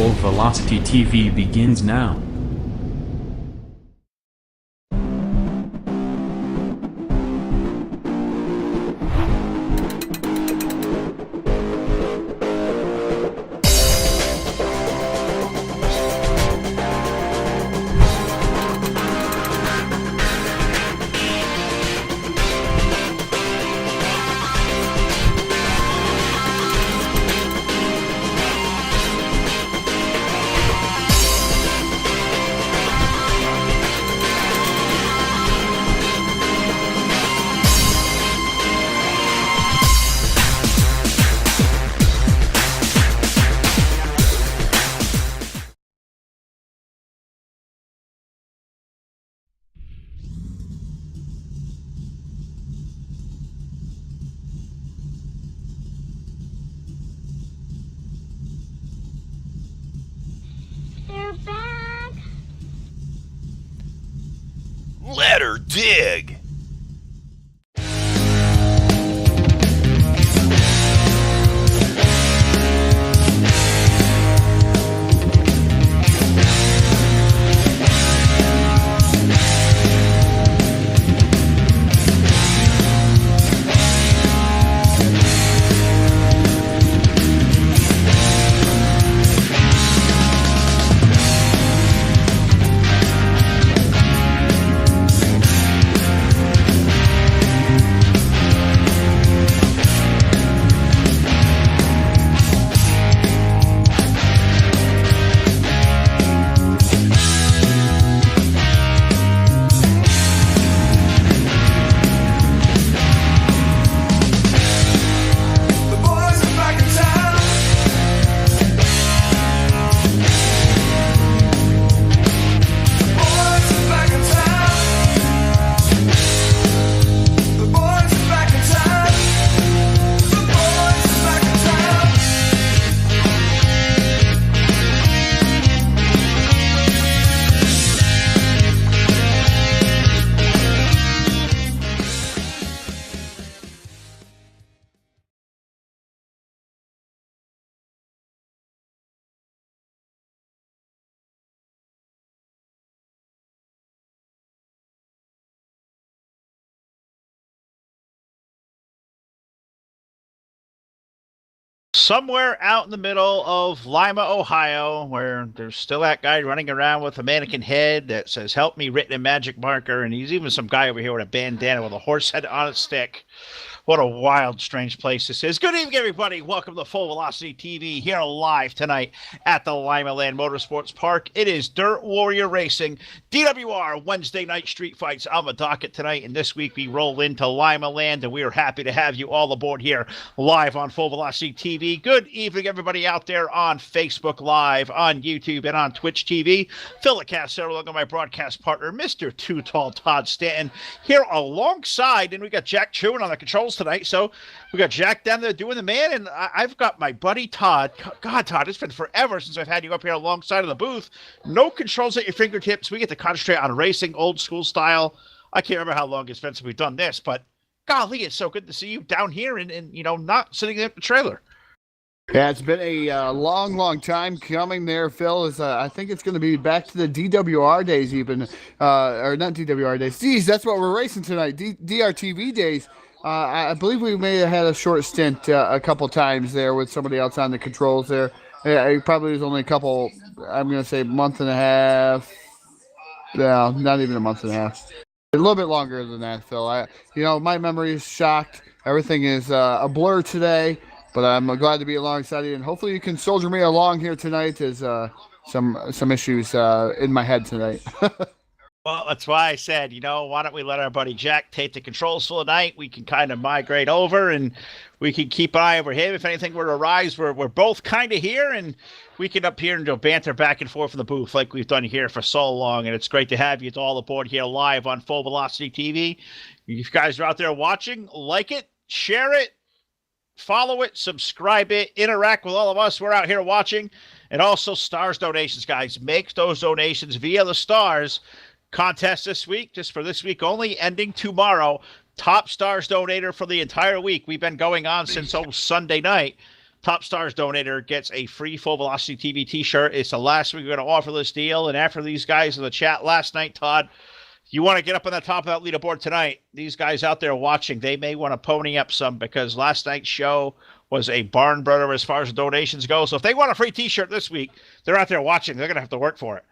Full Velocity TV begins now. They're back. Let her dig. Somewhere out in the middle of Lima, Ohio, where there's still that guy running around with a mannequin head that says, "Help me," written in magic marker, and he's even some guy over here with a bandana with a horse head on a stick. What a wild, strange place this is. Good evening, everybody. Welcome to Full Velocity TV here live tonight at the Limaland Motorsports Park. It is Dirt Warrior Racing, DWR Wednesday night street fights on the docket tonight. And this week we roll into Limaland, and we are happy to have you all aboard here live on Full Velocity TV. Good evening, everybody out there on Facebook Live, on YouTube, and on Twitch TV. Phil Cassero, look at my broadcast partner, Mr. Too Tall Todd Stanton, here alongside, and we got Jack Chewin on the controls tonight. So we got Jack down there doing the man, and I've got my buddy Todd. God, Todd, it's been forever since I've had you up here alongside of the booth. No controls at your fingertips. We get to concentrate on racing, old school style. I can't remember how long it's been since we've done this, but golly, it's so good to see you down here and you know, not sitting in the trailer. Yeah, it's been a long time coming there, Phil. I think it's going to be back to the DWR days even, or not DWR days. Geez, that's what we're racing tonight, DRTV days. I believe we may have had a short stint a couple times there with somebody else on the controls there. It probably was only a couple, I'm going to say month and a half. No, not even a month and a half. A little bit longer than that, Phil. My memory is shocked. Everything is a blur today, but I'm glad to be alongside you, and hopefully you can soldier me along here tonight. There's some issues in my head tonight. Well, that's why I said, why don't we let our buddy Jack take the controls for the night? We can kind of migrate over, and we can keep an eye over him. If anything were to arise, we're both kind of here, and we can up here and do banter back and forth in the booth like we've done here for so long. And it's great to have you all aboard here live on Full Velocity TV. If you guys are out there watching, like it, share it, follow it, subscribe it, interact with all of us. We're out here watching. And also stars donations, guys. Make those donations via the stars. Contest this week, just for this week only, ending tomorrow. Top stars donator for the entire week. We've been going on since Sunday night. Top Stars donator gets a free Full Velocity TV t-shirt. It's the last week we're going to offer this deal. And after these guys in the chat last night, Todd, you want to get up on the top of that leaderboard tonight. These guys out there watching, they may want to pony up some because last night's show was a barn burner as far as donations go. So if they want a free t-shirt this week, they're out there watching. They're going to have to work for it.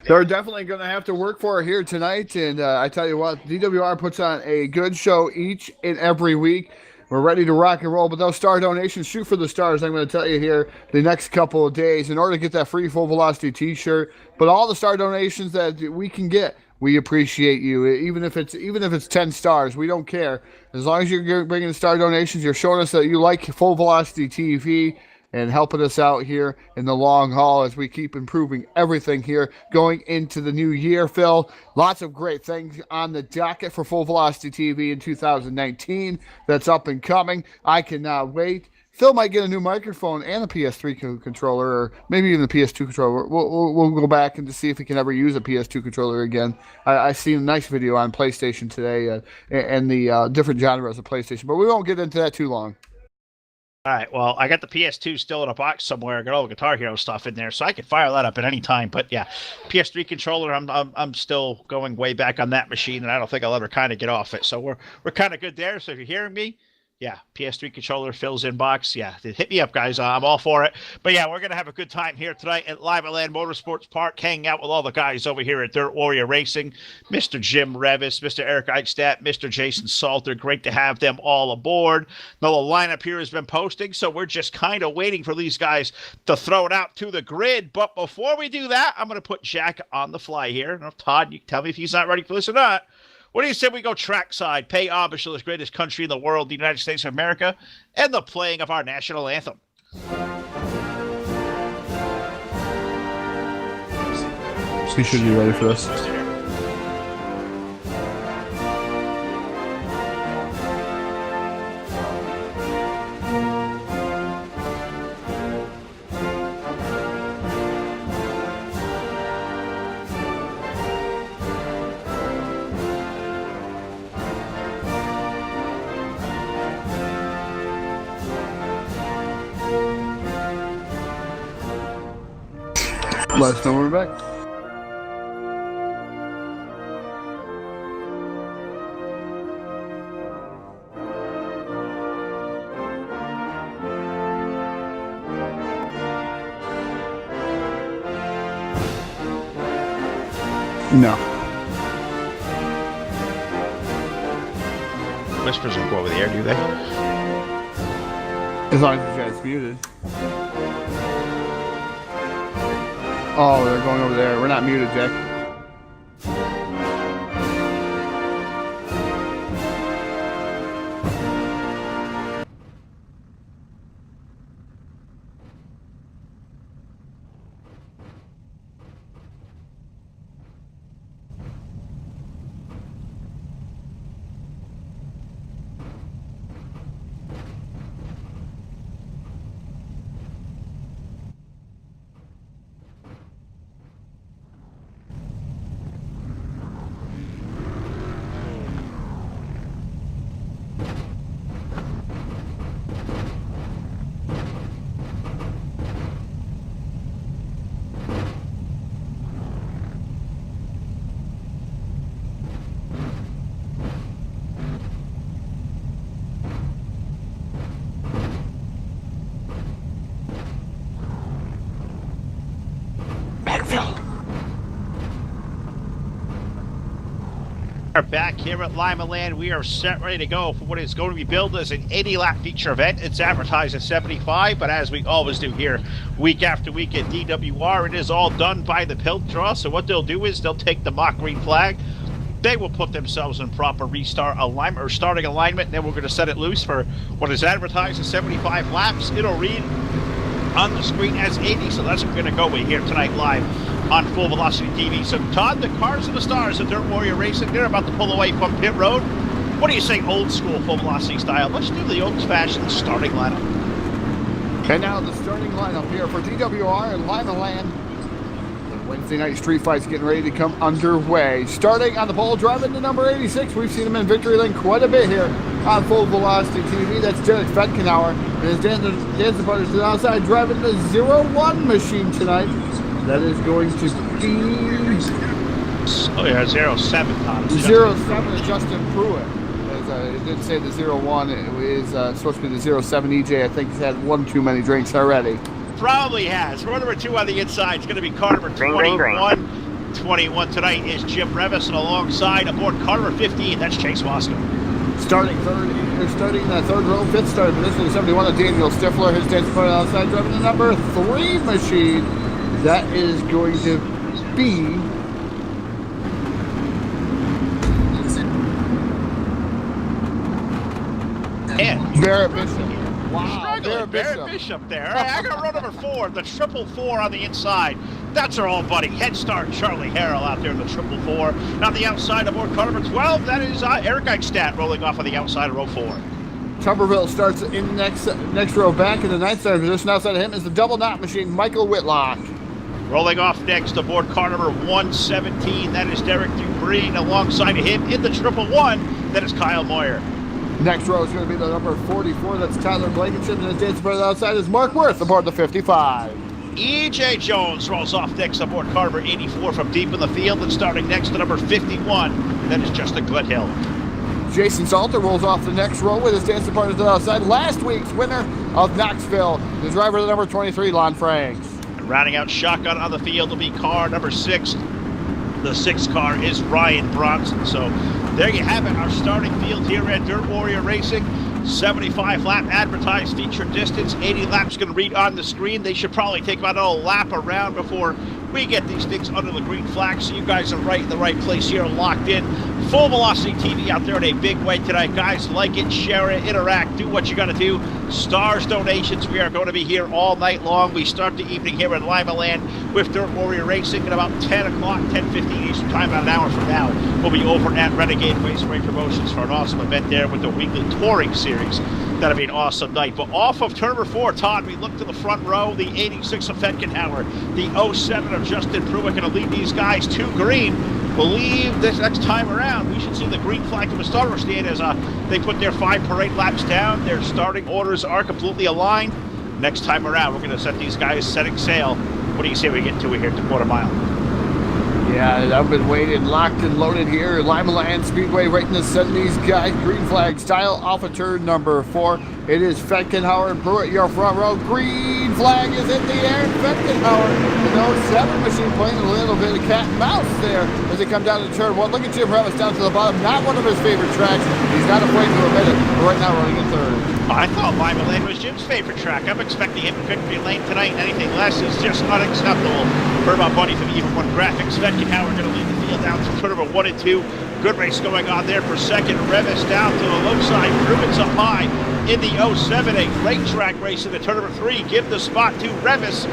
They're definitely going to have to work for it here tonight. And I tell you what, DWR puts on a good show each and every week. We're ready to rock and roll. But those star donations, shoot for the stars. I'm going to tell you here the next couple of days in order to get that free Full Velocity t-shirt. But all the star donations that we can get, we appreciate you. Even if it's 10 stars, we don't care. As long as you're bringing star donations, you're showing us that you like Full Velocity TV and helping us out here in the long haul as we keep improving everything here going into the new year, Phil. Lots of great things on the docket for Full Velocity TV in 2019 that's up and coming. I cannot wait. Phil might get a new microphone and a PS3 controller, or maybe even the PS2 controller. We'll go back and to see if he can ever use a PS2 controller again. I seen a nice video on PlayStation today and the different genres of PlayStation, but we won't get into that too long. All right, well, I got the PS2 still in a box somewhere. I got all the Guitar Hero stuff in there, so I can fire that up at any time. But yeah, PS3 controller, I'm still going way back on that machine, and I don't think I'll ever kind of get off it. So we're kind of good there. So if you're hearing me, yeah, PS3 controller, Phil's inbox. Yeah, hit me up, guys. I'm all for it. But yeah, we're going to have a good time here tonight at Limaland Motorsports Park, hanging out with all the guys over here at Dirt Warrior Racing. Mr. Jim Revis, Mr. Eric Eichstadt, Mr. Jason Salter. Great to have them all aboard. Now, the lineup here has been posting, so we're just kind of waiting for these guys to throw it out to the grid. But before we do that, I'm going to put Jack on the fly here. Now, Todd, you can tell me if he's not ready for this or not. What do you say we go trackside, pay homage to the greatest country in the world, the United States of America, and the playing of our national anthem? He should be ready for this. Let us know when we're back. No. Whispers don't go over the air, do they? As long as you guys muted. Oh, they're going over there. We're not muted, Jack. Are back here at Limaland. We are set ready to go for what is going to be billed as an 80-lap feature event. It's advertised at 75, but as we always do here, week after week at DWR, it is all done by the pill draw. So what they'll do is they'll take the mock green flag. They will put themselves in proper restart alignment or starting alignment, and then we're going to set it loose for what is advertised as 75 laps. It'll read on the screen as 80, so that's what we're going to go with here tonight live on Full Velocity TV. So Todd, the cars and the stars of Dirt Warrior Racing, they're about to pull away from pit road. What do you say, old school Full Velocity style? Let's do the old-fashioned starting lineup. And now the starting lineup here for DWR and Limaland. Wednesday night street fights getting ready to come underway. Starting on the pole, driving to number 86. We've seen him in Victory Lane quite a bit here on Full Velocity TV. That's Derek Fetkenauer. And his dancing partner to the outside, driving the 01 machine tonight. That is going to be... Oh, yeah, 07, Tom. 07 is Justin Pruitt. It did say the 01. It is supposed to be the 07 EJ. I think he's had one too many drinks already. Probably has. Row number 2 on the inside is going to be car number 21. 21 tonight is Jim Revis, and alongside aboard car number 15, that's Chase Wascom. Starting in that third row, fifth starter position, 71 of Daniel Stifler. His dancing partner outside, driving the number 3 machine. That is going to be... Barrett Bishop. Wow, Barrett Bishop there. All right, I got row number 4, the 444 on the inside. That's our old buddy, Head Start Charlie Harrell out there in the 444. And on the outside aboard car number 12, that is Eric Eichstadt rolling off on the outside of row 4. Tuberville starts in next row back in the 9th starting position. Outside of him is the double knot machine, Michael Whitlock. Rolling off next aboard car number 117, that is Derek Dubreen. Alongside of him in the 111, that is Kyle Moyer. Next row is going to be the number 44. That's Tyler Blankenship. And his dancing partner outside is Mark Worth aboard the 55. E.J. Jones rolls off next aboard car number 84 from deep in the field. And starting next to number 51, that is Justin Gledhill. Jason Salter rolls off the next row with his dancing partner to the outside. Last week's winner of Knoxville, the driver of the number 23, Lon Franks. And rounding out shotgun on the field will be car number 6. The 6th car is Ryan Bronson. So there you have it, our starting field here at Dirt Warrior Racing. 75 lap advertised feature distance, 80 laps going to read on the screen. They should probably take about a lap around before we get these things under the green flag, so you guys are right in the right place here, locked in. Full Velocity TV out there in a big way tonight. Guys, like it, share it, interact, do what you got to do. Stars donations, we are going to be here all night long. We start the evening here at Limaland with Dirt Warrior Racing at about 10 o'clock, 10:15 Eastern Time, about an hour from now. We'll be over at Renegade Raceway Promotions for an awesome event there with the weekly touring series. That'll be an awesome night. But off of turn number 4, Todd, we look to the front row. The 86 of Fetkenhauer, the 07 of Justin Pruitt going to lead these guys to green. Believe this next time around, we should see the green flag from the starter stand as they put their 5 parade laps down. Their starting orders are completely aligned. Next time around, we're going to set these guys setting sail. What do you say we get to it here at the quarter mile? Yeah, I've been waiting, locked and loaded here at Limaland Speedway, waiting to send these guys green flag style off of turn number 4. It is Fetkenhauer and Pruitt, your front row. Green flag is in the air. Fetkenhauer, the 07 machine playing a little bit of cat and mouse there as they come down to turn 1. Look at Jim Revis down to the bottom. Not one of his favorite tracks. He's not afraid to admit it, but right now running in third. I thought Limaland was Jim's favorite track. I'm expecting him in Victory Lane tonight, and anything less is just unacceptable. For my buddy from Even One Graphics, Fetkenhauer going to lead the field down to turn number 1 and 2. Good race going on there for second. Revis down to the low side. Pruitt's up high in the 07. A great track race in the turn number 3. Give the spot to Revis.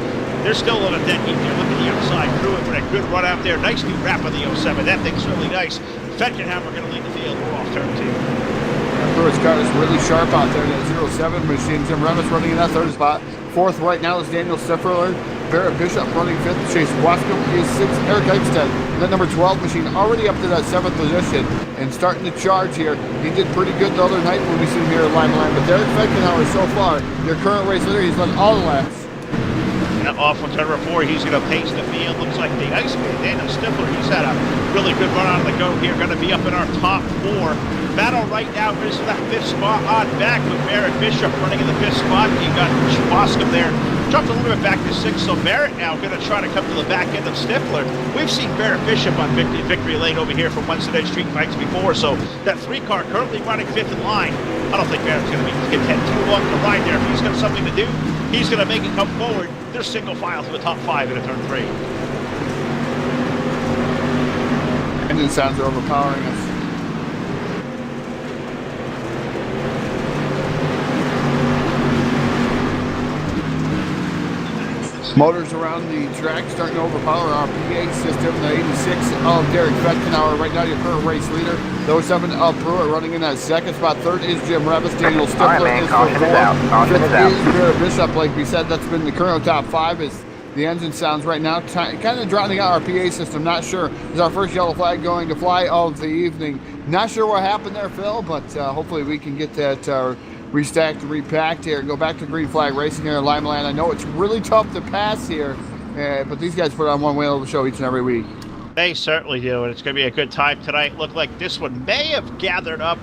They're still on a dead heat there. Look at the outside. Pruitt with a good run out there. Nice new wrap on the 07. That thing's really nice. Fetkenhauer going to lead the field. We're off turn 2. Pruitt's car is really sharp out there. That 07 machine. Jim Revis running in that third spot. Fourth right now is Daniel Stifler. Barrett Bishop running 5th. Chase Wascom is 6th. Eric Eichstadt, that number 12 machine, already up to that 7th position and starting to charge here. He did pretty good the other night when we see him here at Limaland. But Derek Fetkenhauer so far, your current race leader, he's done all the laps. And off on turn number 4, he's going to pace the field. Looks like the Iceman, Daniel Stifler, he's had a really good run on the go here. Going to be up in our top 4. Battle right now is that 5th spot on back with Barrett Bishop running in the 5th spot. You got Wascom there. Dropped a little bit back to 6th, so Barrett now going to try to come to the back end of Stifler. We've seen Barrett Bishop on Victory Lane over here from Wednesday Street Fights before, so that 3 car currently running 5th in line. I don't think Barrett's going to be content too long to ride there. If he's got something to do, he's going to make it come forward. They're single file to the top 5 in a turn 3. Engine sounds are overpowering us. Motors around the track starting to overpower our PA system. The 86 of Derek Fetkenhauer, right now your current race leader. The 07 of Pruitt running in that 2nd spot. 3rd is Jim Revis. Daniel Stifler is the 4th. 5th is Barrett Bishop. Like we said, that's been the current top 5 is the engine sounds right now, kind of drowning out our PA system. Not sure. Is our first yellow flag going to fly of the evening. Not sure what happened there, Phil, but hopefully we can get that restacked and repacked here and go back to green flag racing here in Limaland. I know it's really tough to pass here, but these guys put on one wheel of the show each and every week. They certainly do, and it's going to be a good time tonight. Looked like this one may have gathered up.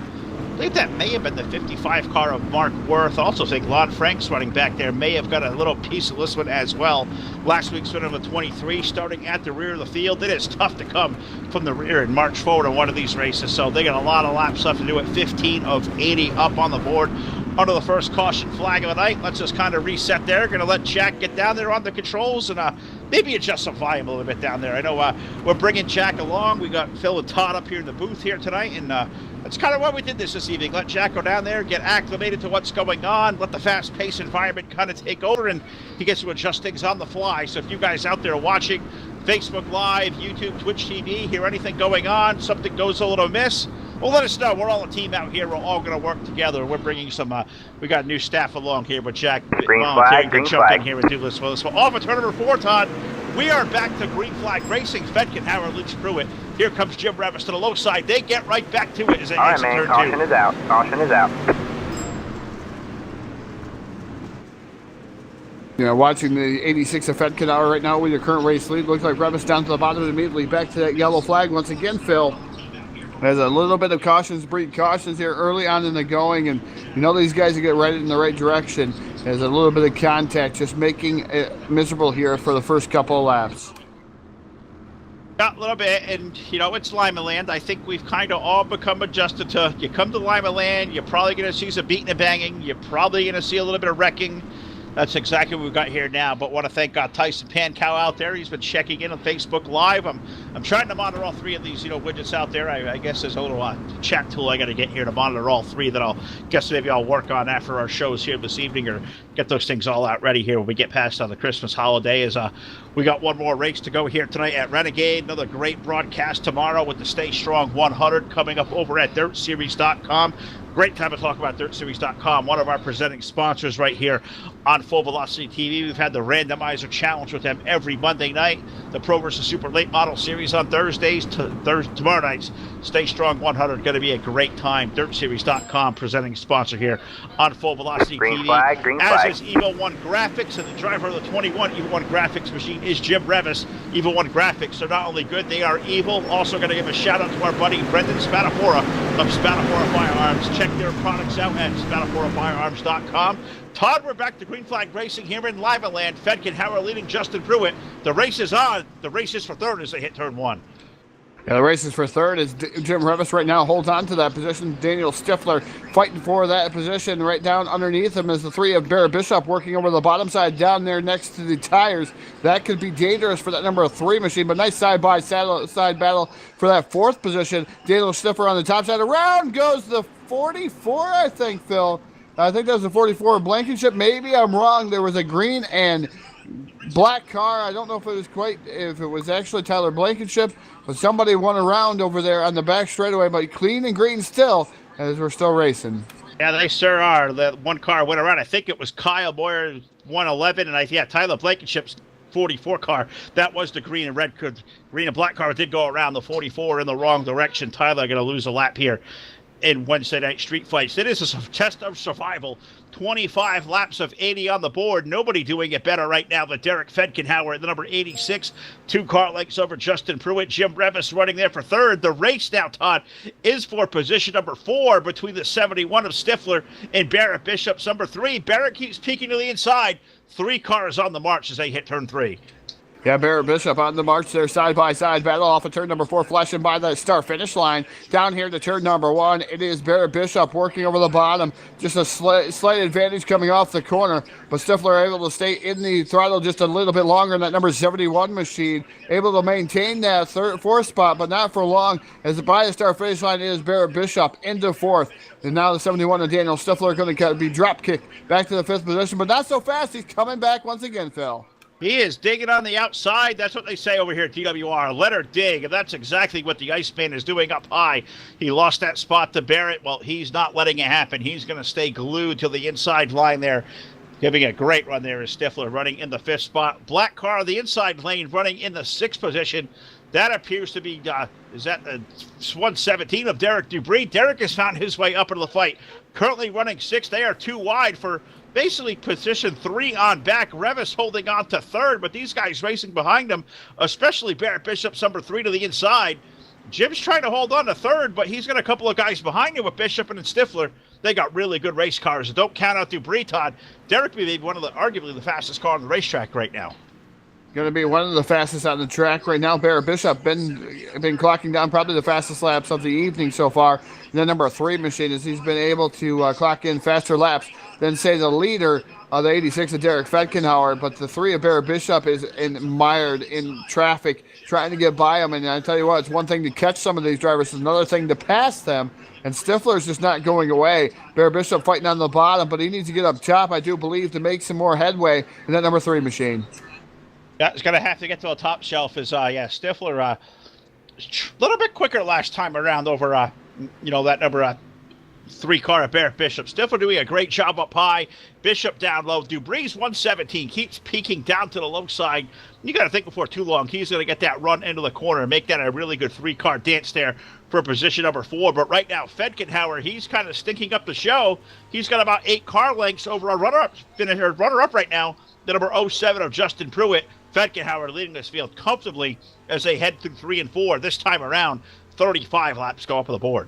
I think that may have been the 55 car of Mark Worth. Also think Lon Frank's running back there may have got a little piece of this one as well. Last week's winner of the 23 starting at the rear of the field. It is tough to come from the rear and march forward in one of these races, so they got a lot of laps left to do it. 15 of 80 up on the board under the first caution flag of the night. Let's just kind of reset there. Going to let Jack get down there on the controls and maybe adjust some volume a little bit down there. I know we're bringing Jack along. We got Phil and Todd up here in the booth here tonight, and that's kind of why we did this evening. Let Jack go down there, get acclimated to what's going on, let the fast-paced environment kind of take over, and he gets to adjust things on the fly. So if you guys out there watching Facebook Live, YouTube, Twitch TV, hear anything going on, something goes a little amiss, well, let us know. We're all a team out here. We're all going to work together. We're bringing some, we got new staff along here, but Jack volunteering to jump in here and do this for us. So off of turn number 4, Todd, we are back to green flag racing. Fedkin, Howard, Lynch, Pruitt. Here comes Jim Revis to the low side. They get right back to it as they exit turn 2. Caution is out. Caution is out. You know, watching the 86 of Fedkin hour right now with your current race lead. Looks like Revis down to the bottom immediately. Back to that yellow flag once again, Phil. There's a little bit of cautions, breed cautions here early on in the going, and you know these guys are getting right in the right direction. There's a little bit of contact, just making it miserable here for the first couple of laps. Yeah, a little bit, and you know, it's Limaland. I think we've kind of all become adjusted to, you come to Limaland, you're probably going to see some beating and banging, you're probably going to see a little bit of wrecking. That's exactly what we've got here now. But want to thank Tyson Pankow out there. He's been checking in on Facebook Live. I'm trying to monitor all 3 of these, widgets out there. I guess there's a little chat tool I got to get here to monitor all 3 that maybe I'll work on after our shows here this evening, or get those things all out ready here when we get past on the Christmas holiday. As we got one more race to go here tonight at Renegade. Another great broadcast tomorrow with the Stay Strong 100 coming up over at DirtSeries.com. Great time to talk about DirtSeries.com, one of our presenting sponsors right here on Full Velocity TV. We've had the Randomizer Challenge with them every Monday night. The Pro vs. Super Late Model Series on Thursdays. Tomorrow night's Stay Strong 100. Going to be a great time. DirtSeries.com presenting sponsor here on Full Velocity green TV. Flag, green as flag. is Evo 1 Graphics, and the driver of the 21 Evo 1 Graphics machine is Jim Revis. Evo 1 Graphics are not only good, they are evil. Also going to give a shout out to our buddy Brendan Spadafora of Spadafora Firearms. Check their products out at SpadaforaFirearms.com. Todd, we're back to green flag racing here in Limaland. Fedkin, Howard leading Justin Pruitt. The race is on. The race is for third as they hit turn 1. Yeah, the race is for third as Jim Revis right now holds on to that position. Daniel Stifler fighting for that position. Right down underneath him is the 3 of Barrett Bishop working over the bottom side down there next to the tires. That could be dangerous for that number 3 machine, but nice side-by-side battle for that 4th position. Daniel Stifler on the top side. Around goes the 44, I think, Phil. I think that was the 44 Blankenship. Maybe I'm wrong. There was a green and black car. I don't know if it was actually Tyler Blankenship, but somebody won around over there on the back straightaway, but clean and green still as we're still racing. Yeah, they sure are. The one car went around. I think it was Kyle Boyer 111, and Tyler Blankenship's 44 car. That was the green and red car. Green and black car did go around the 44 in the wrong direction. Tyler going to lose a lap here in Wednesday night street fights. It is a test of survival. 25 laps of 80 on the board. Nobody doing it better right now than Derek Fedkenhauer at the number 86. 2 car lengths over Justin Pruitt. Jim Revis running there for third. The race now, Todd, is for position number 4 between the 71 of Stifler and Barrett Bishop's number 3. Barrett keeps peeking to the inside. 3 cars on the march as they hit turn 3. Yeah, Barrett Bishop on the march there, side-by-side battle off of turn number 4, flashing by the start-finish line. Down here to turn number 1, it is Barrett Bishop working over the bottom. Just a slight advantage coming off the corner, but Stifler able to stay in the throttle just a little bit longer in that number 71 machine. Able to maintain that 4th spot, but not for long, as by the start-finish line is Barrett Bishop into 4th. And now the 71 of Daniel Stifler are going to be drop kicked back to the 5th position, but not so fast. He's coming back once again, Phil. He is digging on the outside. That's what they say over here at DWR. Let her dig. And that's exactly what the Iceman is doing up high. He lost that spot to Barrett. Well, he's not letting it happen. He's going to stay glued to the inside line there. Giving a great run there is Stifler running in the 5th spot. Black car on the inside lane running in the 6th position. That appears to be, is that the 117 of Derek Dubree? Derek has found his way up into the fight. Currently running 6th. They are 2 wide for basically position 3 on back. Revis holding on to 3rd, but these guys racing behind them, especially Barrett Bishop's number 3 to the inside. Jim's trying to hold on to 3rd, but he's got a couple of guys behind him with Bishop and Stifler. They got really good race cars. Don't count out Dubree, Todd. Derek may be one of arguably the fastest car on the racetrack right now. Going to be one of the fastest on the track right now. Barrett Bishop been clocking down probably the fastest laps of the evening so far. And the number 3 machine is he's been able to clock in faster laps than, say, the leader of the 86 of Derek Fedkenhauer. But the 3 of Barrett Bishop is mired in traffic, trying to get by him. And I tell you what, it's one thing to catch some of these drivers. It's another thing to pass them. And Stifler's just not going away. Barrett Bishop fighting on the bottom, but he needs to get up top, I do believe, to make some more headway in that number 3 machine. Yeah, it's going to have to get to the top shelf. Stifler a little bit quicker last time around over, that number 3 car at Barrett Bishop. Stifler doing a great job up high. Bishop down low. Dubree's 117 keeps peaking down to the low side. You got to think before too long he's going to get that run into the corner and make that a really good 3-car dance there for position number 4. But right now, Fedkenhauer, he's kind of stinking up the show. He's got about 8 car lengths over a runner-up right now, the number 07 of Justin Pruitt. Fedkenhauer leading this field comfortably as they head through 3 and 4. This time around, 35 laps go up on the board.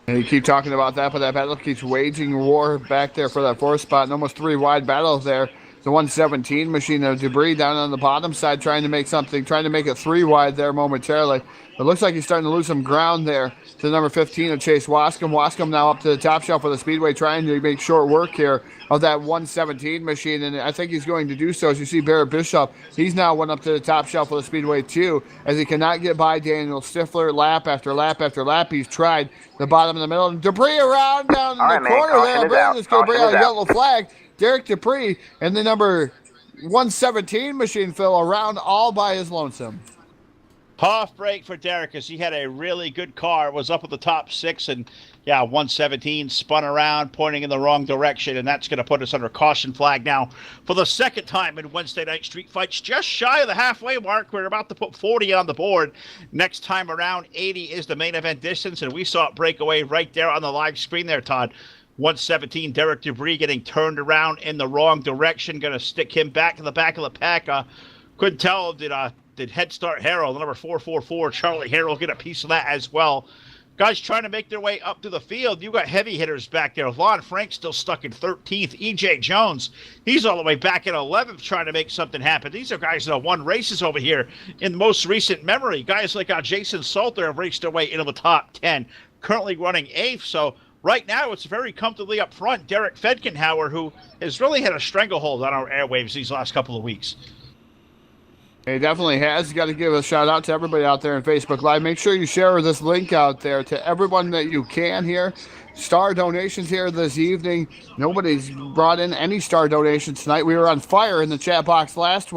And you keep talking about that, but that battle keeps waging war back there for that 4th spot. And almost 3 wide battles there. The 117 machine of Dubree down on the bottom side trying to make it 3 wide there momentarily. It looks like he's starting to lose some ground there to the number 15 of Chase Wascom. Wascom now up to the top shelf of the Speedway trying to make short work here of that 117 machine, and I think he's going to do so. As you see Barrett Bishop, he's now went up to the top shelf of the Speedway too, as he cannot get by Daniel Stifler lap after lap after lap. He's tried the bottom in the middle. Dubree around down in the corner there. I believe it's going to bring out a yellow flag. Derek Dupree and the number 117 machine, Phil, around all by his lonesome. Tough break for Derek as he had a really good car, was up at the top 6, and 117 spun around, pointing in the wrong direction, and that's going to put us under caution flag now for the 2nd time in Wednesday night street fights. Just shy of the halfway mark. We're about to put 40 on the board. Next time around, 80 is the main event distance, and we saw it break away right there on the live screen there, Todd. 117, Derek Dubree getting turned around in the wrong direction, going to stick him back in the back of the pack. Couldn't tell, did Head Start Harold, number 444, Charlie Harold, get a piece of that as well. Guys trying to make their way up to the field. You got heavy hitters back there. Lon Frank still stuck in 13th. E.J. Jones, he's all the way back in 11th trying to make something happen. These are guys that have won races over here in most recent memory. Guys like Jason Salter have raced their way into the top 10, currently running 8th. So right now, it's very comfortably up front. Derek Fedkenhauer, who has really had a stranglehold on our airwaves these last couple of weeks. He definitely has. You got to give a shout out to everybody out there on Facebook Live. Make sure you share this link out there to everyone that you can here. Star donations here this evening. Nobody's brought in any star donations tonight. We were on fire in the chat box last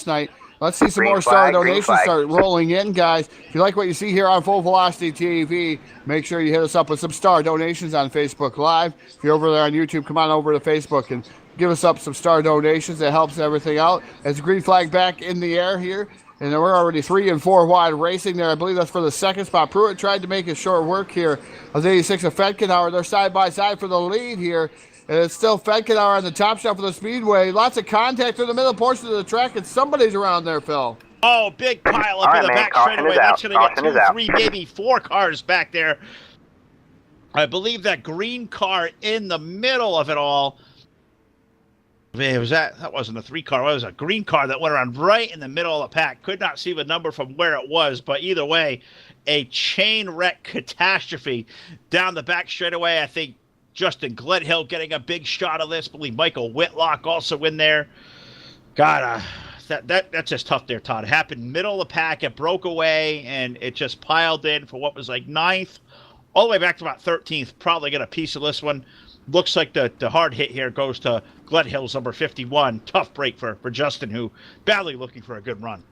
night. Let's see some more star donations start rolling in, guys. If you like what you see here on Full Velocity TV, make sure you hit us up with some star donations on Facebook Live. If you're over there on YouTube, come on over to Facebook and give us up some star donations. That helps everything out. As the green flag back in the air here, and we're already 3 and 4 wide racing there. I believe that's for the 2nd spot. Pruitt tried to make a short work here of the 86 of Fedkenhauer. They're side by side for the lead here. And it's still Fedkenhauer on the top shelf of the Speedway. Lots of contact through the middle portion of the track, and somebody's around there, Phil. Oh, big pile up in the back straightaway. That's going to get 2, 3, maybe 4 cars back there. I believe that green car in the middle of it all. Man, that wasn't a 3 car. It was a green car that went around right in the middle of the pack. Could not see the number from where it was, but either way, a chain wreck catastrophe down the back straightaway. I think Justin Gledhill getting a big shot of this. I believe Michael Whitlock also in there. God, that's just tough there, Todd. It happened middle of the pack. It broke away, and it just piled in for what was like 9th, all the way back to about 13th. Probably get a piece of this one. Looks like the hard hit here goes to Gledhill's number 51. Tough break for Justin, who badly looking for a good run.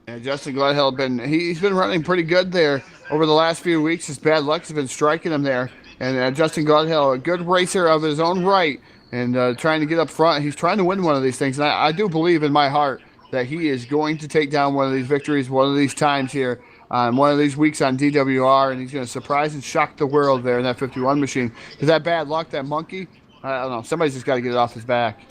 And Justin Gledhill, he's been running pretty good there over the last few weeks. His bad luck has been striking him there. And Justin Gledhill, a good racer of his own right, and trying to get up front. He's trying to win one of these things, and I do believe in my heart that he is going to take down one of these victories one of these times here one of these weeks on DWR, and he's going to surprise and shock the world there in that 51 machine. Because that bad luck, that monkey, I don't know, somebody's just got to get it off his back.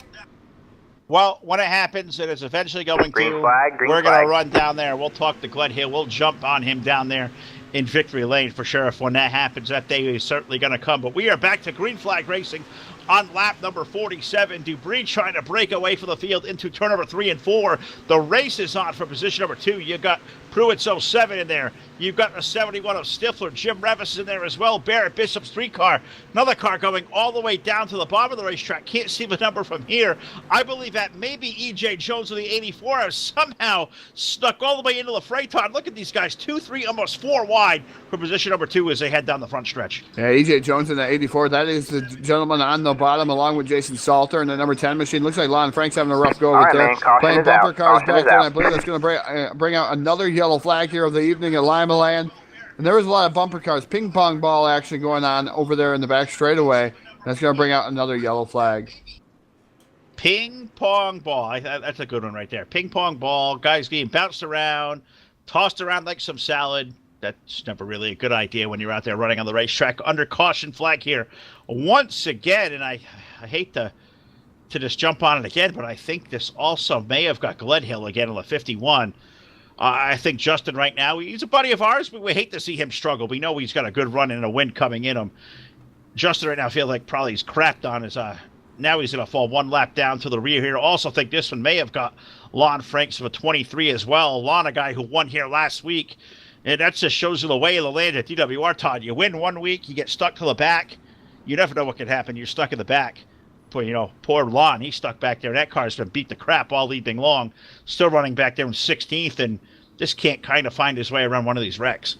Well, when it happens, it is eventually going Green to. flag, green we're going flag. to run down there. We'll talk to Glenn Hill. We'll jump on him down there in Victory Lane for sure. If when that happens, that day is certainly going to come. But we are back to green flag racing on lap number 47. Debris trying to break away from the field into turn number 3 and 4. The race is on for position number 2. You got Pruitt's 07 in there. You've got the 71 of Stifler. Jim Revis in there as well. Barrett Bishop's 3 car. Another car going all the way down to the bottom of the racetrack. Can't see the number from here. I believe that maybe E.J. Jones of the 84 has somehow snuck all the way into the fray. Todd, look at these guys. 2, 3, almost 4 wide for position number 2 as they head down the front stretch. Yeah, E.J. Jones in the 84. That is the gentleman on the bottom along with Jason Salter. And the number 10 machine. Looks like Lon Frank's having a rough go All with right, there. man, caution Playing is bumper out. cars Caution back is there. And out. I believe that's going to bring out another yellow flag here of the evening at Limaland. And there was a lot of bumper cars, ping pong ball action going on over there in the back straightaway. That's going to bring out another yellow flag. Ping pong ball. That's a good one right there. Ping pong ball. Guys getting bounced around, tossed around like some salad. That's never really a good idea when you're out there running on the racetrack. Under caution flag here once again. And I hate to just jump on it again, but I think this also may have got Glen Hill again on the 51. I think Justin right now, he's a buddy of ours, but we hate to see him struggle. We know he's got a good run and a win coming in him. Justin right now feels like probably he's crapped on his, now he's going to fall one lap down to the rear here. Also think this one may have got Lon Franks of a 23 as well. Lon, a guy who won here last week. And that just shows you the way of the land at DWR, Todd. You win one week, you get stuck to the back. You never know what could happen. You're stuck in the back. Poor Lon, he's stuck back there. That car's been beat to crap all evening long. Still running back there in 16th, and just can't kind of find his way around one of these wrecks.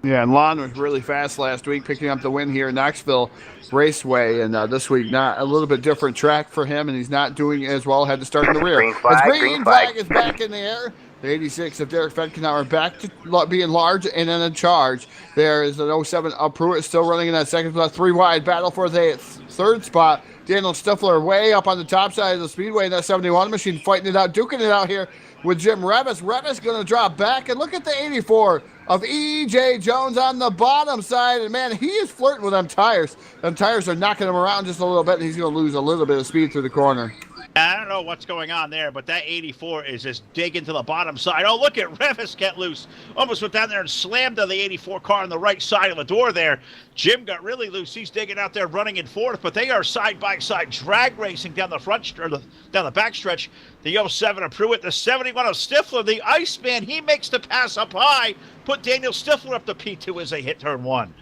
Yeah, and Lon was really fast last week, picking up the win here in Knoxville Raceway. And this week, not a little bit different track for him, and he's not doing as well. Had to start in the rear. Green flag, As green flag. is back in the air. The 86 of Derek Fedkenauer back to being large and in a charge. There is an 07 of Pruitt still running in that second spot. 3 wide battle for the third spot. Daniel Stifler way up on the top side of the speedway in that 71 machine, fighting it out, duking it out here with Jim Revis. Revis going to drop back, and look at the 84 of E.J. Jones on the bottom side. And, man, he is flirting with them tires. Them tires are knocking him around just a little bit, and he's going to lose a little bit of speed through the corner. I don't know what's going on there, but that 84 is just digging to the bottom side. Oh, look at Revis get loose. Almost went down there and slammed on the 84 car on the right side of the door there. Jim got really loose. He's digging out there running in fourth, but they are side-by-side drag racing down the front or down the backstretch. The 07 of Pruitt, the 71 of Stifler, the Iceman. He makes the pass up high. Put Daniel Stifler up to P2 as they hit turn 1.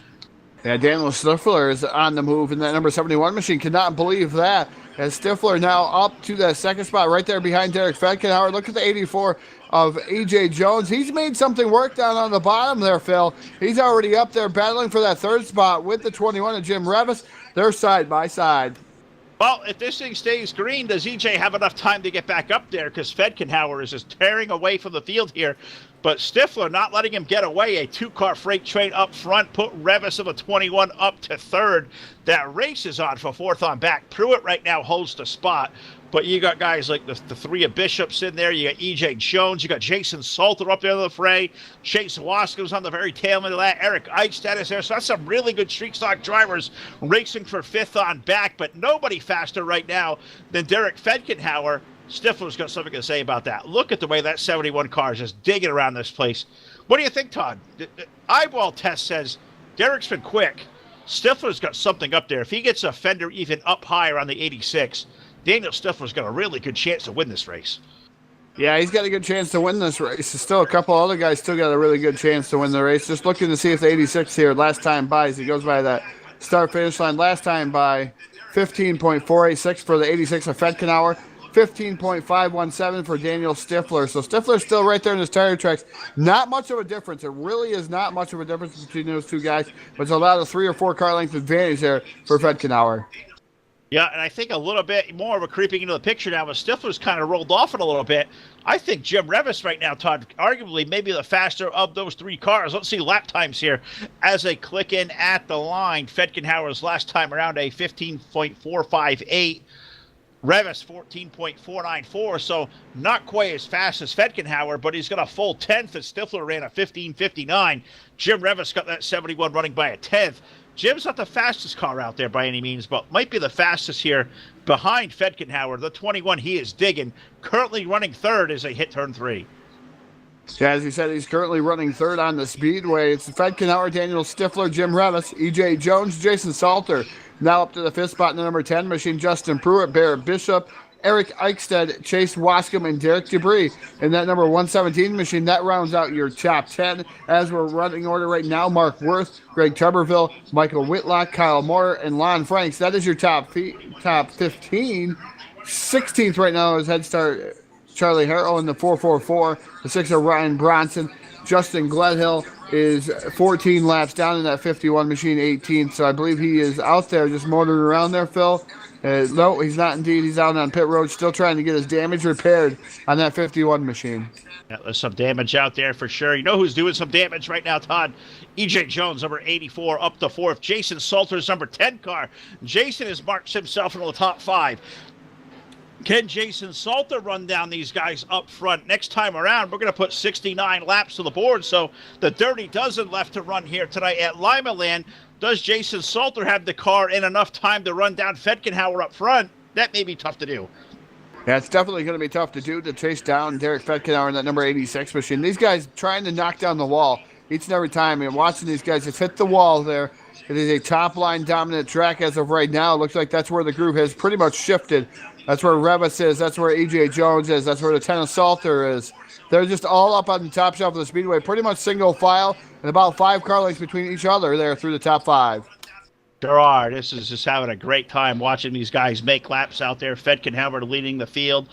Yeah, Daniel Stifler is on the move in that number 71 machine. Cannot believe that. As Stifler now up to the second spot right there behind Derek Fedkenauer. Look at the 84 of E.J. Jones. He's made something work down on the bottom there, Phil. He's already up there battling for that third spot with the 21 of Jim Revis. They're side by side. Well, if this thing stays green, does EJ have enough time to get back up there? Because Fedkenauer is just tearing away from the field here. But Stifler not letting him get away. A 2-car freight train up front. Put Revis of a 21 up to third. That race is on for fourth on back. Pruitt right now holds the spot. But you got guys like the 3 of Bishops in there. You got E.J. Jones. You got Jason Salter up there in the fray. Chase Wasko's on the very tail end of that. Eric Eichstadt is there. So that's some really good street stock drivers racing for fifth on back. But nobody faster right now than Derek Fedkenauer. Stifler's got something to say about that. Look at the way that 71 car is just digging around this place. What do you think, Todd? The eyeball test says Derek's been quick. Stifler's got something up there. If he gets a fender even up high around the 86, Daniel Stifler's got a really good chance to win this race. Yeah, he's got a good chance to win this race. Still, a couple other guys still got a really good chance to win the race. Just looking to see if the 86 here, last time by, as he goes by that start-finish line, last time by 15.486 for the 86 of Fedkenauer. 15.517 for Daniel Stifler. So Stifler's still right there in his tire tracks. Not much of a difference. It really is not much of a difference between those two guys. But it's about a 3 or 4 car length advantage there for Fedkenauer. Yeah, and I think a little bit more of a creeping into the picture now, but Stifler's kind of rolled off it a little bit. I think Jim Revis right now, Todd, arguably maybe the faster of those three cars. Let's see lap times here as they click in at the line. Fedkenhauer's last time around a 15.458. Revis 14.494, so not quite as fast as Fedkenhauer, but he's got a full 10th as Stifler ran a 15.59. Jim Revis got that 71 running by a 10th. Jim's not the fastest car out there by any means, but might be the fastest here behind Fedkenhauer. The 21 he is digging, currently running third as they hit turn 3. Yeah, as you said, he's currently running third on the speedway. It's Fedkenhauer, Daniel Stifler, Jim Revis, E.J. Jones, Jason Salter. Now up to the fifth spot in the number 10 machine, Justin Pruitt, Barrett Bishop, Eric Eichstead, Chase Wascom, and Derek Debris. In that number 117 machine, that rounds out your top 10. As we're running order right now, Mark Worth, Greg Tuberville, Michael Whitlock, Kyle Moore, and Lon Franks. That is your top 15. 16th right now is Head Start Charlie Harrow in the 444. The 6er Ryan Bronson. Justin Gledhill is 14 laps down in that 51 machine, 18th. So I believe he is out there just motoring around there, Phil. No, he's not indeed. He's out on pit road still trying to get his damage repaired on that 51 machine. Yeah, there's some damage out there for sure. You know who's doing some damage right now, Todd? E.J. Jones, number 84, up to 4th. Jason Salter's number 10 car. Jason has marched himself into the top 5. Can Jason Salter run down these guys up front? Next time around, we're going to put 69 laps to the board, so the Dirty Dozen left to run here tonight at Limaland. Does Jason Salter have the car in enough time to run down Fedkenhauer up front? That may be tough to do. Yeah, it's definitely going to be tough to do, to chase down Derek Fedkenhauer in that number 86 machine. These guys trying to knock down the wall each and every time, and watching these guys just hit the wall there. It is a top-line dominant track as of right now. It looks like that's where the groove has pretty much shifted. That's where Revis is. That's where E.J. Jones is. That's where the 10 of Salter is. They're just all up on the top shelf of the speedway, pretty much single file, and about 5 car lengths between each other there through the top 5. There are. This is just having a great time watching these guys make laps out there. Fedkenhauer leading the field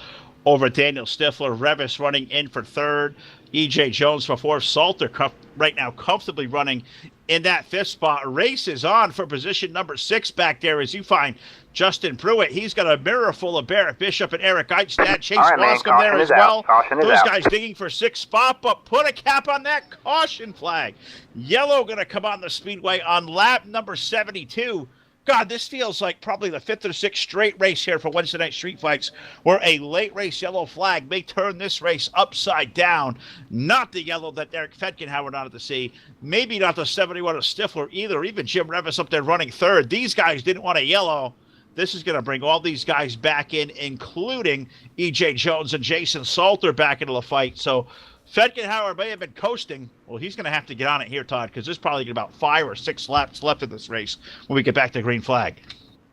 over Daniel Stifler. Revis running in for third. E.J. Jones for fourth. Salter right now comfortably running in that fifth spot. Race is on for position number 6 back there as you find Justin Pruitt. He's got a mirror full of Barrett Bishop and Eric Eichstadt. Chase Wascom there as well. Those guys digging for 6th spot, but put a cap on that caution flag. Yellow going to come on the speedway on lap number 72. God, this feels like probably the 5th or 6th straight race here for Wednesday Night Street Fights where a late race yellow flag may turn this race upside down. Not the yellow that Derek Fedkenhauer wanted to see. Maybe not the 71 of Stifler either. Even Jim Revis up there running third. These guys didn't want a yellow. This is going to bring all these guys back in, including E.J. Jones and Jason Salter back into the fight. So Fedkenhauer may have been coasting. Well, he's going to have to get on it here, Todd, because there's probably about 5 or 6 laps left in this race when we get back to green flag.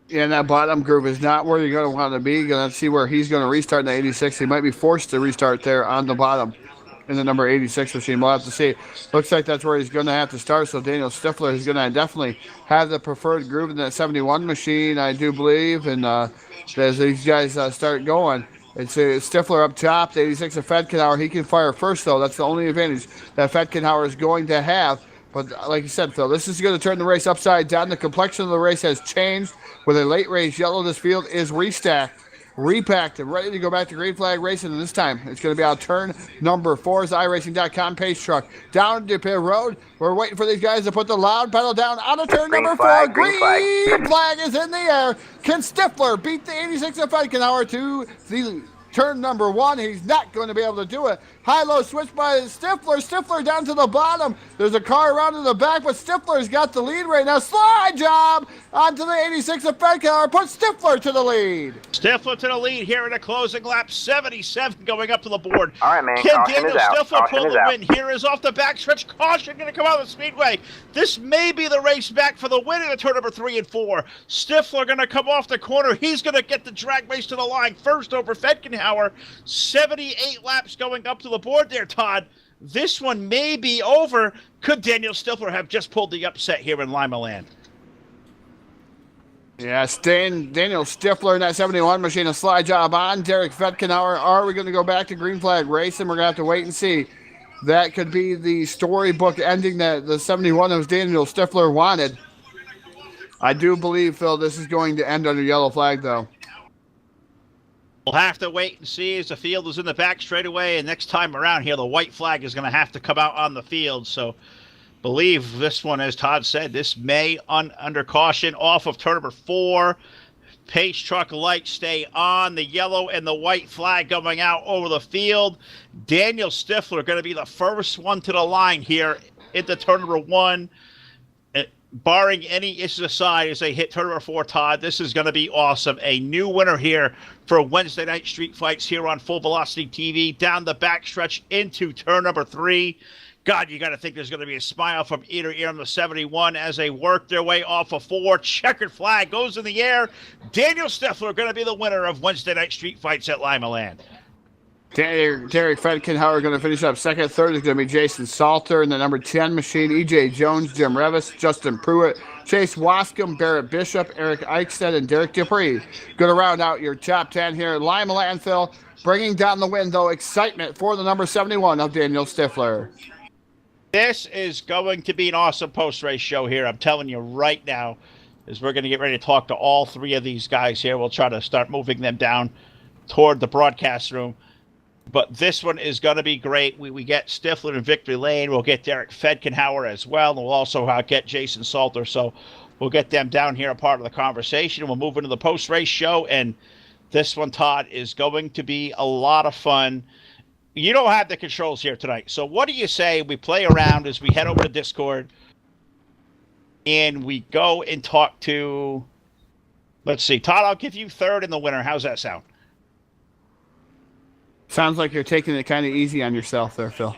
Yeah, and that bottom groove is not where you're going to want to be. You're going to see where he's going to restart in the 86. He might be forced to restart there on the bottom in the number 86 machine. We'll have to see. Looks like that's where he's going to have to start. So Daniel Stifler is going to definitely have the preferred groove in that 71 machine, I do believe. And as these guys start going, it's Stifler up top, the 86 of Fedkenhauer. He can fire first, though. That's the only advantage that Fedkenhauer is going to have. But like you said, Phil, this is going to turn the race upside down. The complexion of the race has changed. With a late race yellow, this field is restacked, repacked, and ready to go back to green flag racing. And this time, it's going to be on turn number 4's iRacing.com pace truck. Down to pit road. We're waiting for these guys to put the loud pedal down out of turn number 4. Green flag is in the air. Can Stifler beat the 86 of Fedkenhauer to the turn number 1? He's not going to be able to do it. High-low switch by Stifler. Stifler down to the bottom. There's a car around to the back, but Stifler's got the lead right now. Slide job onto the 86 of Fedkenhauer. Put Stifler to the lead. Stifler to the lead here in the closing lap. 77 going up to the board. All right, man. Can Caution Daniel is out. Stifler Caution pull is the out. win? Here is off the backstretch. Caution going to come out of the speedway. This may be the race back for the win in the turn number 3 and 4. Stifler going to come off the corner. He's going to get the drag race to the line first over Fedkenhauer. 78 laps going up to the board there, Todd. This one may be over. Could Daniel Stifler have just pulled the upset here in Limaland? Yes, Daniel Stifler in that 71 machine, a slide job on Derek Fedkenhauer. Are we going to go back to green flag racing? We're going to have to wait and see. That could be the storybook ending that the 71 of Daniel Stifler wanted. I do believe, Phil, this is going to end under yellow flag, though. We'll have to wait and see as the field is in the back straightaway, and next time around here, the white flag is going to have to come out on the field. So, believe this one, as Todd said, this may under caution off of turn number 4. Pace truck lights stay on. The yellow and the white flag going out over the field. Daniel Stifler going to be the first one to the line here into turn number 1. Barring any issues aside, as they hit turn number 4, Todd, this is going to be awesome. A new winner here for Wednesday night street fights here on Full Velocity TV. Down the backstretch into turn number 3. God, you got to think there's going to be a smile from ear to ear on the 71 as they work their way off of 4. Checkered flag goes in the air. Daniel Stifler going to be the winner of Wednesday night street fights at Limaland. Derek Fedkenhauer going to finish up second. Third is going to be Jason Salter in the number 10 machine. E.J. Jones, Jim Revis, Justin Pruitt, Chase Wascom, Barrett Bishop, Eric Eichstead, and Derek Dupree. Going to round out your top 10 here at Limaland, Phil. Bringing down the win, though, excitement for the number 71 of Daniel Stifler. This is going to be an awesome post-race show here. I'm telling you right now, as we're going to get ready to talk to all 3 of these guys here. We'll try to start moving them down toward the broadcast room. But this one is going to be great. We get Stifler in victory lane. We'll get Derek Fedkenhauer as well. And we'll also get Jason Salter. So we'll get them down here a part of the conversation. We'll move into the post-race show. And this one, Todd, is going to be a lot of fun. You don't have the controls here tonight. So what do you say we play around as we head over to Discord and we go and talk to, let's see, Todd, I'll give you third in the winner. How's that sound? Sounds like you're taking it kind of easy on yourself there, Phil.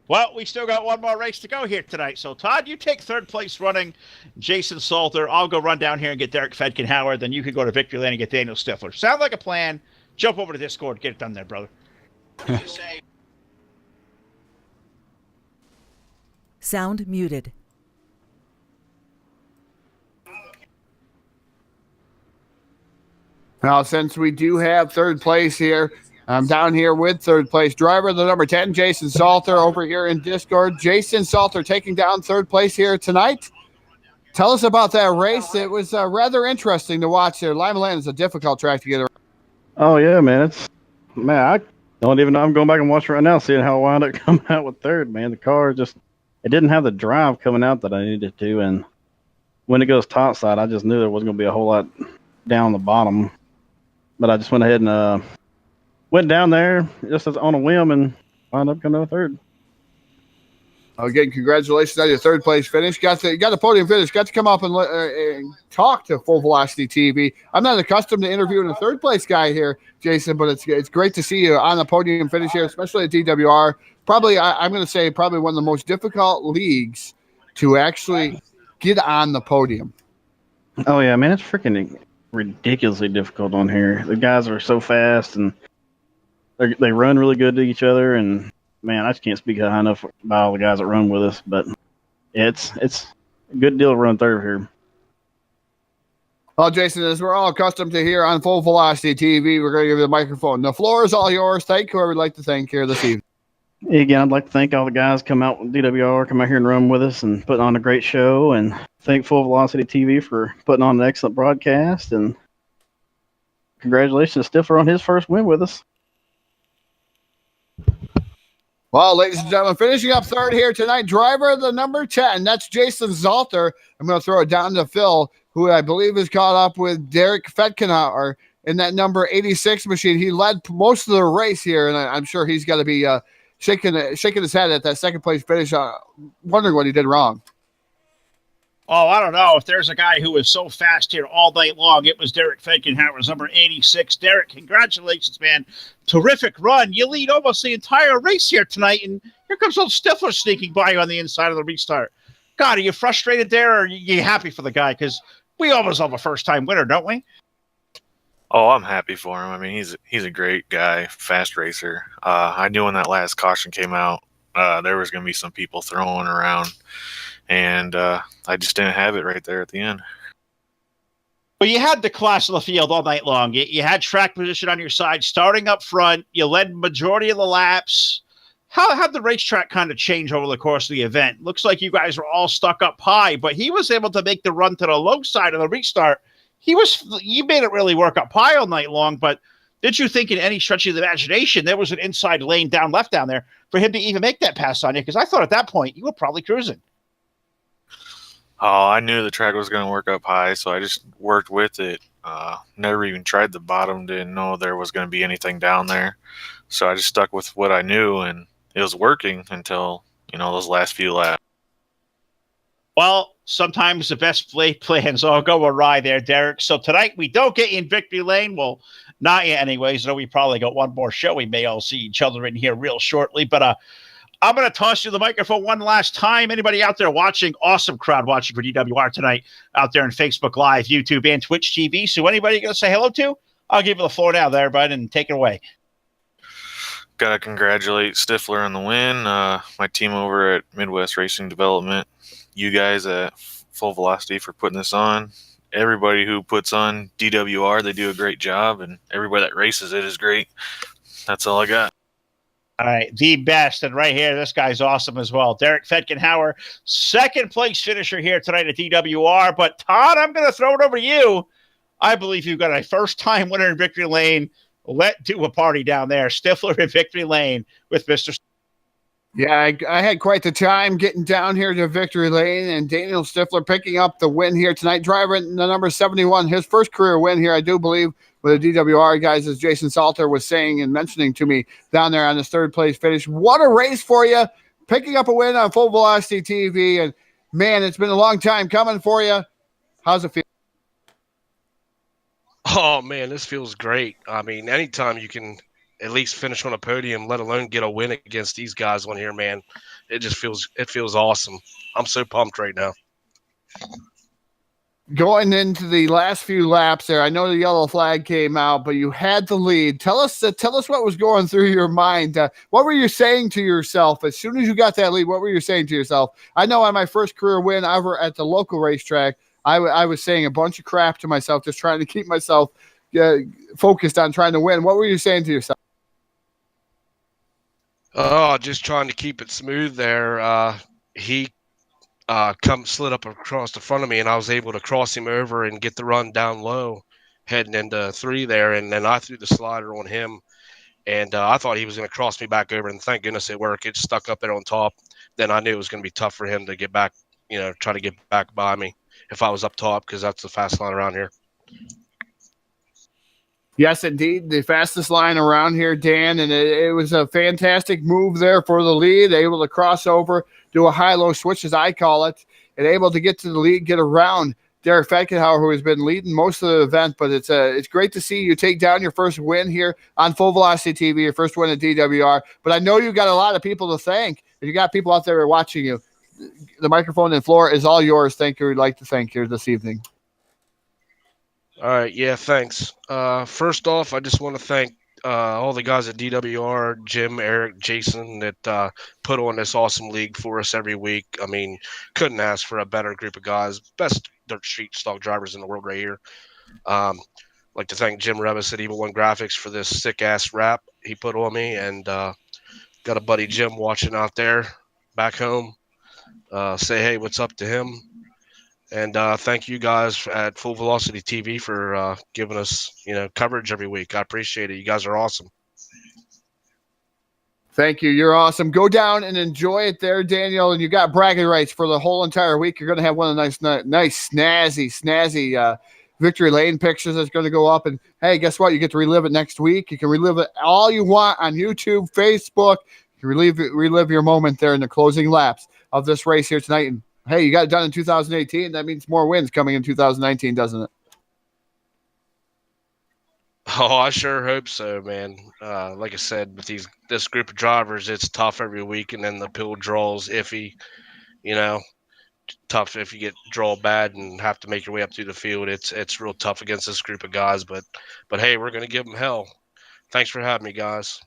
Well, we still got one more race to go here tonight. So, Todd, you take third place running Jason Salter. I'll go run down here and get Derek Fedkenhauer. Then you can go to victory lane and get Daniel Stifler. Sound like a plan. Jump over to Discord. Get it done there, brother. Sound muted. Now, since we do have third place here, I'm down here with third place driver, the number 10, Jason Salter, over here in Discord. Jason Salter taking down third place here tonight. Tell us about that race. It was rather interesting to watch there. Limaland is a difficult track to get around. Oh, yeah, man. I don't even know. I'm going back and watching right now, seeing how I wound up coming out with third, man. The car it didn't have the drive coming out that I needed to. And when it goes top side, I just knew there wasn't going to be a whole lot down the bottom. But I just went ahead and went down there just as on a whim and wound up coming out third. Again, congratulations on your third place finish. Got the podium finish. Got to come up and talk to Full Velocity TV. I'm not accustomed to interviewing a third place guy here, Jason, but it's great to see you on the podium finish here, especially at DWR. Probably, I'm going to say, probably one of the most difficult leagues to actually get on the podium. Oh yeah, man, it's freaking ridiculously difficult on here. The guys are so fast and they run really good to each other, and man, I just can't speak high enough about all the guys that run with us, but it's a good deal to run third here. Well, Jason, as we're all accustomed to here on Full Velocity TV, we're going to give you the microphone. The floor is all yours. Thank whoever would like to thank here this evening. Again, I'd like to thank all the guys come out with DWR, come out here and run with us and putting on a great show, and thank Full Velocity TV for putting on an excellent broadcast, and congratulations to Stifler on his first win with us. Well, ladies and gentlemen, finishing up third here tonight, driver the number 10. That's Jason Salter. I'm going to throw it down to Phil, who I believe is caught up with Derek Fedkenhauer in that number 86 machine. He led most of the race here, and I'm sure he's got to be shaking his head at that second place finish, wondering what he did wrong. Oh, I don't know. If there's a guy who was so fast here all night long, it was Derek Fedkenhauer's number 86. Derek, congratulations, man. Terrific run. You lead almost the entire race here tonight, and here comes old Stifler sneaking by you on the inside of the restart. God, are you frustrated there, or are you happy for the guy? Because we always have a first-time winner, don't we? Oh, I'm happy for him. I mean, he's a great guy, fast racer. I knew when that last caution came out, there was going to be some people throwing around, and I just didn't have it right there at the end. Well, you had the class of the field all night long. You had track position on your side, starting up front. You led majority of the laps. How'd the racetrack kind of change over the course of the event? Looks like you guys were all stuck up high, but he was able to make the run to the low side of the restart. You made it really work up high all night long, but did you think in any stretch of the imagination there was an inside lane down left down there for him to even make that pass on you? Because I thought at that point you were probably cruising. Oh, I knew the track was going to work up high, so I just worked with it. Never even tried the bottom, didn't know there was going to be anything down there. So I just stuck with what I knew, and it was working until, those last few laps. Well, sometimes the best plans all go awry there, Derek. So tonight we don't get you in victory lane. Well, not yet anyways. I know we probably got one more show. We may all see each other in here real shortly. But I'm going to toss you the microphone one last time. Anybody out there watching, awesome crowd watching for DWR tonight out there on Facebook Live, YouTube, and Twitch TV. So anybody going to say hello to? I'll give you the floor now there, bud, and take it away. Got to congratulate Stifler on the win. My team over at Midwest Racing Development. You guys at Full Velocity for putting this on. Everybody who puts on DWR, they do a great job, and everybody that races it is great. That's all I got. All right, the best. And right here, this guy's awesome as well. Derek Fetkenhauer, second place finisher here tonight at DWR. But Todd, I'm going to throw it over to you. I believe you've got a first-time winner in victory lane. Let's do a party down there. Stifler in victory lane with Mr. Yeah, I had quite the time getting down here to victory lane, and Daniel Stifler picking up the win here tonight. Driving the number 71, his first career win here, I do believe, with the DWR guys, as Jason Salter was saying and mentioning to me down there on his third place finish. What a race for you, picking up a win on Full Velocity TV, and man, it's been a long time coming for you. How's it feel? Oh man, this feels great. I mean, anytime you can at least finish on a podium, let alone get a win against these guys on here, man, it feels awesome. I'm so pumped right now. Going into the last few laps there, I know the yellow flag came out, but you had the lead. Tell us what was going through your mind. What were you saying to yourself as soon as you got that lead? What were you saying to yourself? I know on my first career win over at the local racetrack, I was saying a bunch of crap to myself, just trying to keep myself focused on trying to win. What were you saying to yourself? Oh, just trying to keep it smooth there. He slid up across the front of me, and I was able to cross him over and get the run down low, heading into 3 there. And then I threw the slider on him, and I thought he was going to cross me back over, and thank goodness it worked. It stuck up there on top. Then I knew it was going to be tough for him to get back, try to get back by me if I was up top, because that's the fast line around here. Yes, indeed. The fastest line around here, Dan, and it was a fantastic move there for the lead, able to cross over, do a high-low switch, as I call it, and able to get to the lead, get around Derek Fetkenhauer, who has been leading most of the event. But it's great to see you take down your first win here on Full Velocity TV, your first win at DWR. But I know you got a lot of people to thank. If you got people out there watching you, the microphone and floor is all yours. Thank you. We'd like to thank you this evening. All right, yeah, thanks. First off, I just want to thank all the guys at DWR, Jim, Eric, Jason, that put on this awesome league for us every week. I mean, couldn't ask for a better group of guys. Best dirt street stock drivers in the world right here. Like to thank Jim Revis at Evil One Graphics for this sick-ass rap he put on me, and got a buddy Jim watching out there back home. Say hey, what's up to him. And thank you guys at Full Velocity TV for giving us, coverage every week. I appreciate it. You guys are awesome. Thank you. You're awesome. Go down and enjoy it there, Daniel. And you got bragging rights for the whole entire week. You're going to have one of the nice, snazzy victory lane pictures that's going to go up. And hey, guess what? You get to relive it next week. You can relive it all you want on YouTube, Facebook. You can relive your moment there in the closing laps of this race here tonight. And hey, you got it done in 2018. That means more wins coming in 2019, doesn't it? Oh, I sure hope so, man. Like I said, with this group of drivers, it's tough every week, and then the pill draw's iffy. Tough if you get draw bad and have to make your way up through the field. It's real tough against this group of guys, but hey, we're gonna give them hell. Thanks for having me, guys.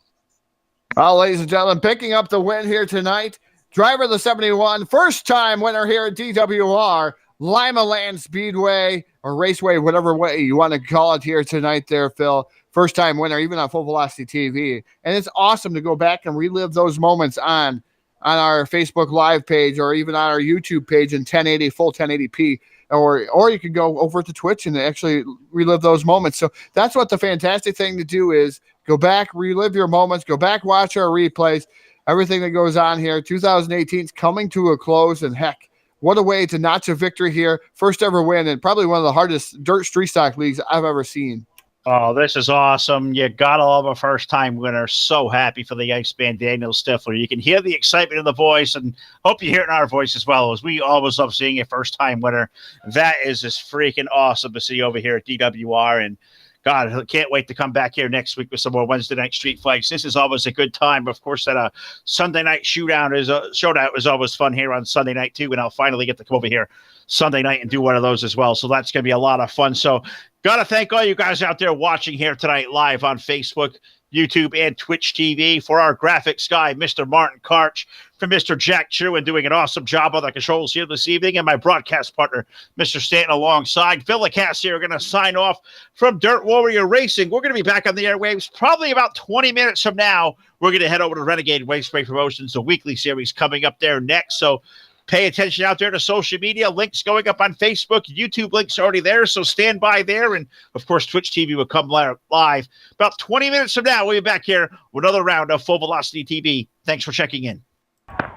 Well, ladies and gentlemen, picking up the win here tonight. Driver of the 71, first-time winner here at DWR, Limaland Speedway or Raceway, whatever way you want to call it here tonight there, Phil. First time winner, even on Full Velocity TV. And it's awesome to go back and relive those moments on our Facebook Live page or even on our YouTube page in 1080, full 1080p. Or you could go over to Twitch and actually relive those moments. So that's what the fantastic thing to do is go back, relive your moments, go back, watch our replays, everything that goes on here. 2018 is coming to a close, and heck, what a way to notch a victory here. First ever win, and probably one of the hardest dirt street stock leagues I've ever seen. Oh, this is awesome. You gotta love a first-time winner. So happy for the Iceman Daniel Stifler. You can hear the excitement in the voice, and hope you hear it in our voice as well, as we always love seeing a first-time winner. That is just freaking awesome to see over here at DWR, and God, I can't wait to come back here next week with some more Wednesday night street fights. This is always a good time. Of course, that Sunday night showdown is always fun here on Sunday night too, and I'll finally get to come over here Sunday night and do one of those as well. So that's going to be a lot of fun. So got to thank all you guys out there watching here tonight live on Facebook, YouTube, and Twitch TV. For our graphics guy, Mr. Martin Karch, for Mr. Jack Truan doing an awesome job on the controls here this evening, and my broadcast partner, Mr. Stanton, alongside. Phil LeCass here are going to sign off from Dirt Warrior Racing. We're going to be back on the airwaves probably about 20 minutes from now. We're going to head over to Renegade Raceway Promotions, the weekly series coming up there next. So pay attention out there to social media. Links going up on Facebook. YouTube links already there, so stand by there. And, of course, Twitch TV will come live about 20 minutes from now. We'll be back here with another round of Full Velocity TV. Thanks for checking in.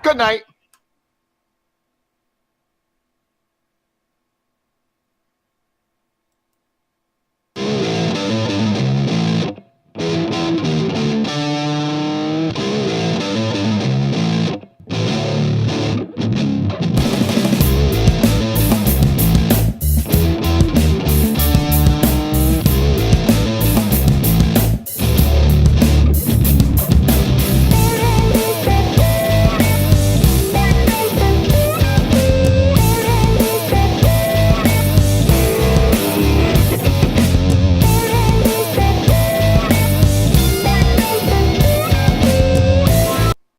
Good night.